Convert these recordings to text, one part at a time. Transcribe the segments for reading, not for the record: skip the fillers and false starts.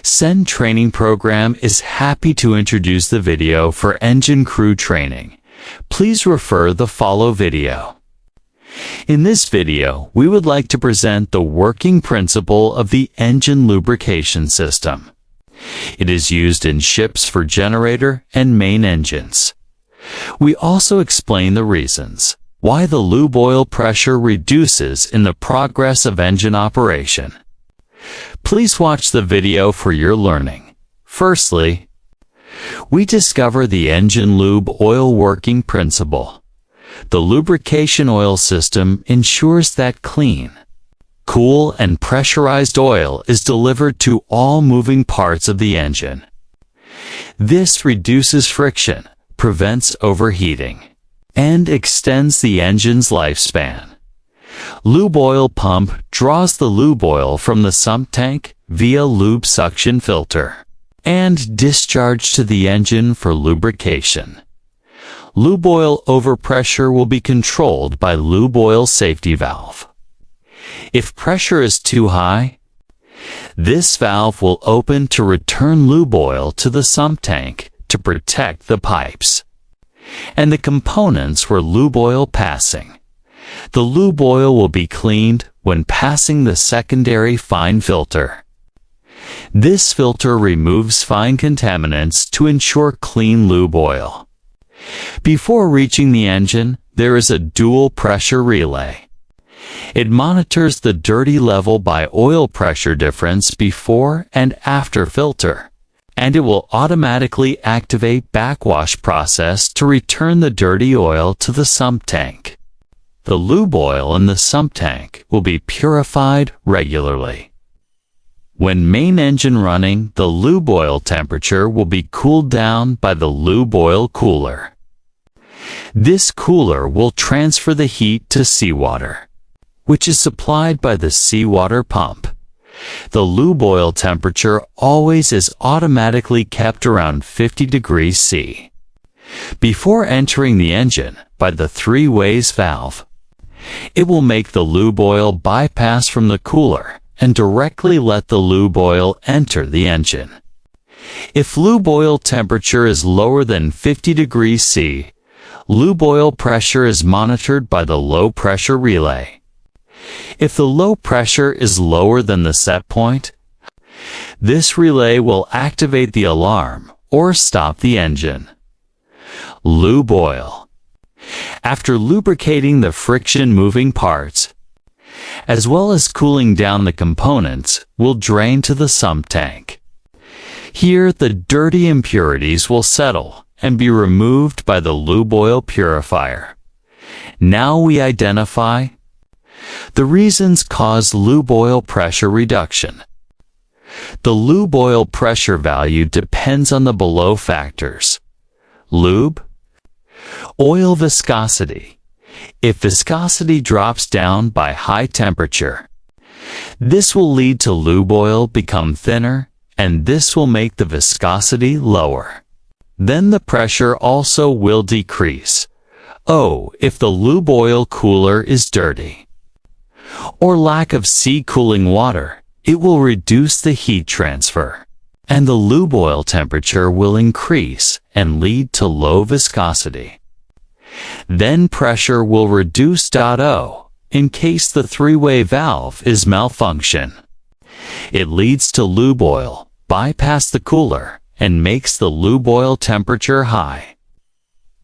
Send Training Program is happy to introduce the video for engine crew training. Please refer the follow video. In this video, we would like to present the working principle of the engine lubrication system. It is used in ships for generator and main engines. We also explain the reasons why the lube oil pressure reduces in the progress of engine operation. Please watch the video for your learning. Firstly, we discover the engine lube oil working principle. The lubrication oil system ensures that clean, cool, and pressurized oil is delivered to all moving parts of the engine. This reduces friction, prevents overheating, and extends the engine's lifespan. Lube oil pump draws the lube oil from the sump tank via lube suction filter and discharge to the engine for lubrication. Lube oil overpressure will be controlled by lube oil safety valve. If pressure is too high, this valve will open to return lube oil to the sump tank to protect the pipes and the components where lube oil passing. The lube oil will be cleaned when passing the secondary fine filter. This filter removes fine contaminants to ensure clean lube oil. Before reaching the engine, there is a dual pressure relay. It monitors the dirty level by oil pressure difference before and after filter, and it will automatically activate backwash process to return the dirty oil to the sump tank. The lube oil in the sump tank will be purified regularly. When main engine running, the lube oil temperature will be cooled down by the lube oil cooler. This cooler will transfer the heat to seawater, which is supplied by the seawater pump. The lube oil temperature always is automatically kept around 50 degrees C. Before entering the engine by the three-ways valve, it will make the lube oil bypass from the cooler and directly let the lube oil enter the engine. If lube oil temperature is lower than 50 degrees C, lube oil pressure is monitored by the low pressure relay. If the low pressure is lower than the set point, this relay will activate the alarm or stop the engine. Lube oil. After lubricating the friction-moving parts, as well as cooling down the components, will drain to the sump tank. Here, the dirty impurities will settle and be removed by the lube oil purifier. Now we identify the reasons cause lube oil pressure reduction. The lube oil pressure value depends on the below factors. Lube, oil viscosity. If viscosity drops down by high temperature, this will lead to lube oil become thinner, and this will make the viscosity lower. Then the pressure also will decrease. If the lube oil cooler is dirty or lack of sea cooling water, it will reduce the heat transfer, and the lube oil temperature will increase and lead to low viscosity. Then pressure will reduce. In case the three-way valve is malfunction, it leads to lube oil bypass the cooler and makes the lube oil temperature high,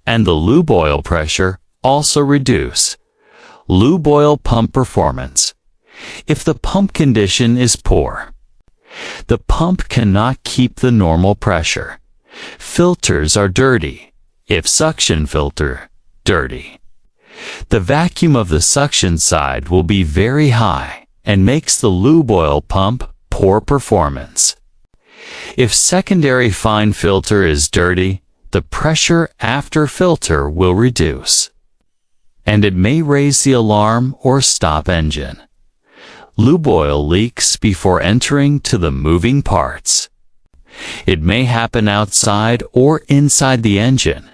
and the lube oil pressure also reduce. Lube oil pump performance. If the pump condition is poor, the pump cannot keep the normal pressure. Filters are dirty. If suction filter dirty, the vacuum of the suction side will be very high and makes the lube oil pump poor performance. If secondary fine filter is dirty, the pressure after filter will reduce, and it may raise the alarm or stop engine. Lube oil leaks before entering to the moving parts. It may happen outside or inside the engine,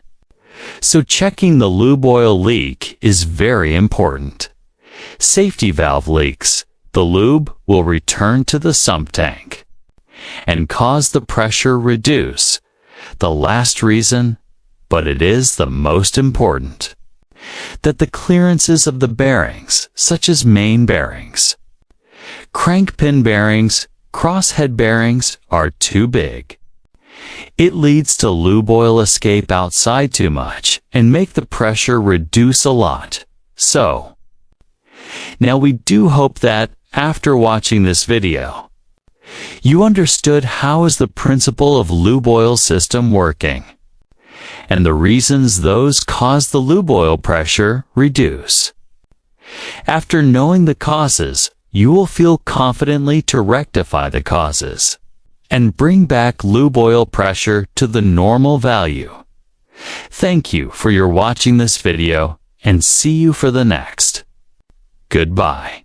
so checking the lube oil leak is very important. Safety valve leaks. The lube will return to the sump tank, and cause the pressure reduce. The last reason, but it is the most important, that the clearances of the bearings, such as main bearings, crank pin bearings, crosshead bearings, are too big. It leads to lube oil escape outside too much and make the pressure reduce a lot. So, now we do hope that, after watching this video, you understood how is the principle of lube oil system working, and the reasons those cause the lube oil pressure reduce. After knowing the causes, you will feel confidently to rectify the causes and bring back lube oil pressure to the normal value. Thank you for your watching this video, and see you for the next. Goodbye.